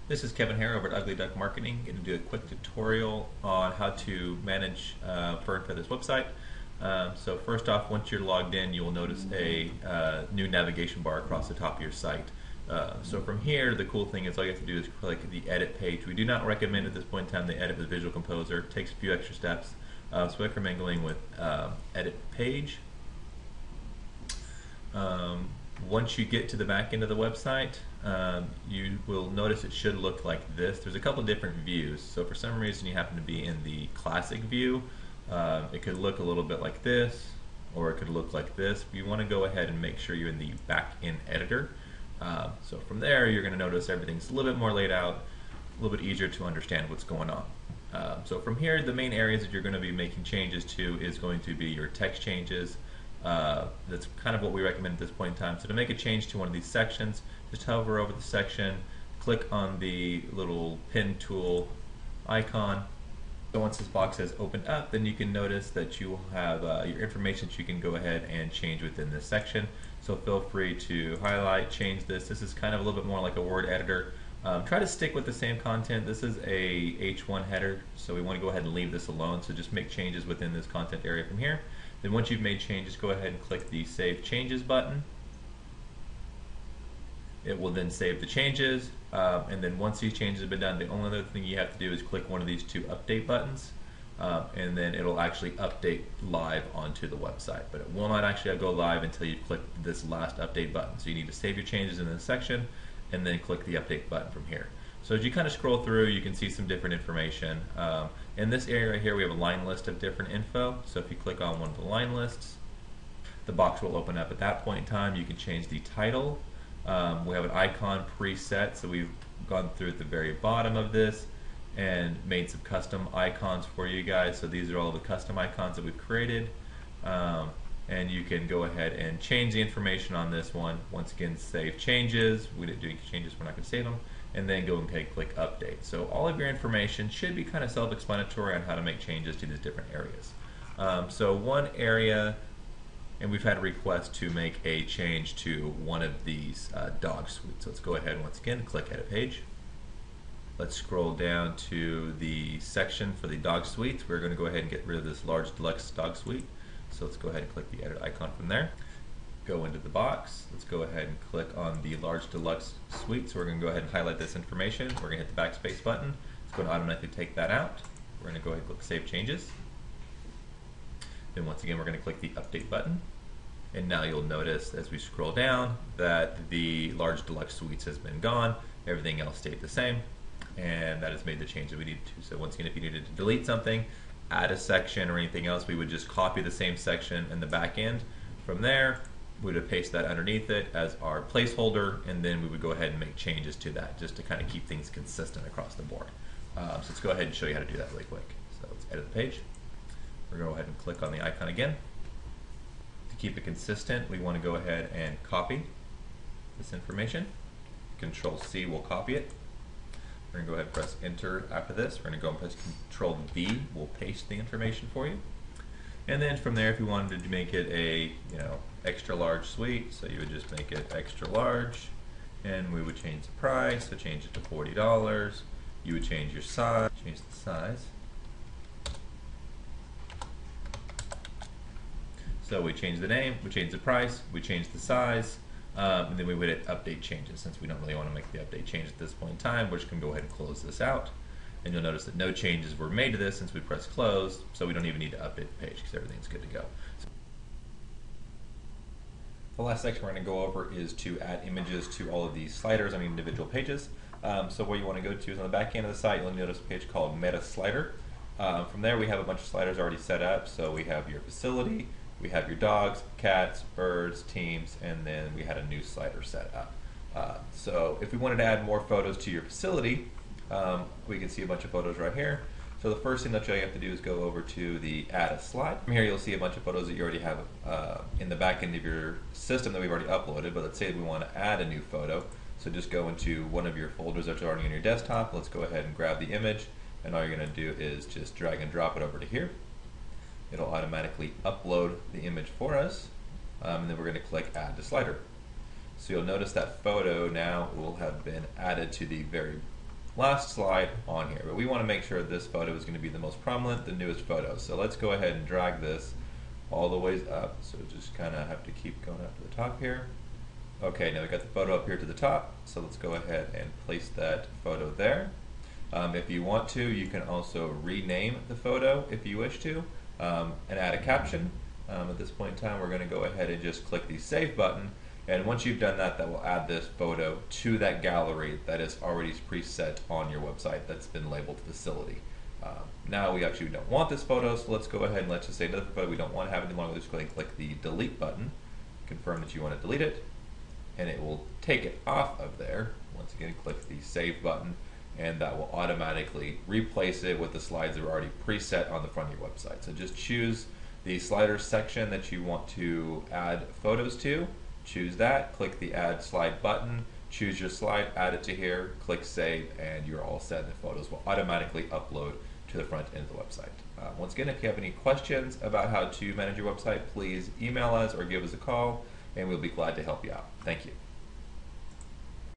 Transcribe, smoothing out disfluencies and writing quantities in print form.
This is Kevin here over at Ugly Duck Marketing. Going to do a quick tutorial on how to manage Fur and Feathers website. So first off, once you're logged in, you will notice a new navigation bar across the top of your site. So from here, the cool thing is all you have to do is click the edit page. We do not recommend at this point in time the edit with Visual Composer. It takes a few extra steps. So I recommend going with edit page. Once you get to the back end of the website, you will notice it should look like this. There's a couple of different views. So for some reason you happen to be in the classic view, it could look a little bit like this, or it could look like this. You want to go ahead and make sure you're in the back end editor. So from there you're going to notice everything's a little bit more laid out, a little bit easier to understand what's going on. So from here, the main areas that you're going to be making changes to is going to be your text changes. That's kind of what we recommend at this point in time. So to make a change to one of these sections, just hover over the section, click on the little pen tool icon. So once this box has opened up, then you can notice that you have your information that you can go ahead and change within this section. So feel free to highlight, change this. This is kind of a little bit more like a word editor. Try to stick with the same content. This is a H1 header, so we want to go ahead and leave this alone. So just make changes within this content area from here. Then once you've made changes, go ahead and click the Save Changes button. It will then save the changes, and then once these changes have been done, the only other thing you have to do is click one of these two update buttons, and then it'll actually update live onto the website. But it will not actually go live until you click this last update button. So you need to save your changes in this section, and then click the update button from here. So as you kind of scroll through, you can see some different information. In this area right here, we have a line list of different info. So if you click on one of the line lists, the box will open up. At that point in time, you can change the title. We have an icon preset, so we've gone through at the very bottom of this and made some custom icons for you guys. So these are all the custom icons that we've created. And you can go ahead and change the information on this one. Once again, save changes. We didn't do any changes, we're not going to save them. And then go and click update. So all of your information should be kind of self-explanatory on how to make changes to these different areas. So one area, and we've had a request to make a change to one of these dog suites. So let's go ahead and once again click edit page. Let's scroll down to the section for the dog suites. We're going to go ahead and get rid of this large deluxe dog suite. So let's go ahead and click the edit icon from there. Go into the box. Let's go ahead and click on the large deluxe suite. So we're going to go ahead and highlight this information. We're going to hit the backspace button. It's going to automatically take that out. We're going to go ahead and click Save Changes. Then once again, we're going to click the Update button. And now you'll notice as we scroll down that the large deluxe suites has been gone. Everything else stayed the same. And that has made the change that we needed to. So once again, if you needed to delete something, add a section or anything else, we would just copy the same section in the back end. From there, we would paste that underneath it as our placeholder, and then we would go ahead and make changes to that just to kind of keep things consistent across the board. So let's go ahead and show you how to do that really quick. So let's edit the page. We're going to go ahead and click on the icon again. To keep it consistent, we want to go ahead and copy this information. Control C will copy it. We're going to go ahead and press enter after this. We're going to go and press Control V. We'll paste the information for you. And then from there, if you wanted to make it a extra large suite, so you would just make it extra large, and we would change the price, so change it to $40. You would change your size, change the size. So we change the name, we change the price, we change the size, and then we would hit update changes. Since we don't really want to make the update change at this point in time, we're just going to go ahead and close this out. And you'll notice that no changes were made to this since we pressed close, so we don't even need to update the page because everything's good to go. The last section we're going to go over is to add images to all of these sliders on individual pages. So where you want to go to is on the back end of the site, you'll notice a page called Meta Slider. From there we have a bunch of sliders already set up. So we have your facility, we have your dogs, cats, birds, teams, and then we had a new slider set up. So if we wanted to add more photos to your facility, we can see a bunch of photos right here. So the first thing that you have to do is go over to the Add a Slide. From here you'll see a bunch of photos that you already have in the back end of your system that we've already uploaded, but let's say we want to add a new photo. So just go into one of your folders that's already on your desktop. Let's go ahead and grab the image, and all you're going to do is just drag and drop it over to here. It'll automatically upload the image for us, and then we're going to click Add to Slider. So you'll notice that photo now will have been added to the very last slide on here, but we want to make sure this photo is going to be the most prominent, the newest photo. So let's go ahead and drag this all the ways up. So just kind of have to keep going up to the top here. Okay, now we got the photo up here to the top, so let's go ahead and place that photo there. If you want to, you can also rename the photo if you wish to, and add a caption. At this point in time, we're going to go ahead and just click the Save button, and once you've done that, that will add this photo to that gallery that is already preset on your website that's been labeled Facility. Now we actually don't want this photo, so let's go ahead and let's just say another photo we don't want to have any longer. Just click the Delete button, confirm that you want to delete it, and it will take it off of there. Once again, click the Save button, and that will automatically replace it with the slides that are already preset on the front of your website. So just choose the sliders section that you want to add photos to, choose that, click the Add Slide button, choose your slide, add it to here, click Save, and you're all set. The photos will automatically upload to the front end of the website. Once again, if you have any questions about how to manage your website, please email us or give us a call, and we'll be glad to help you out. Thank you.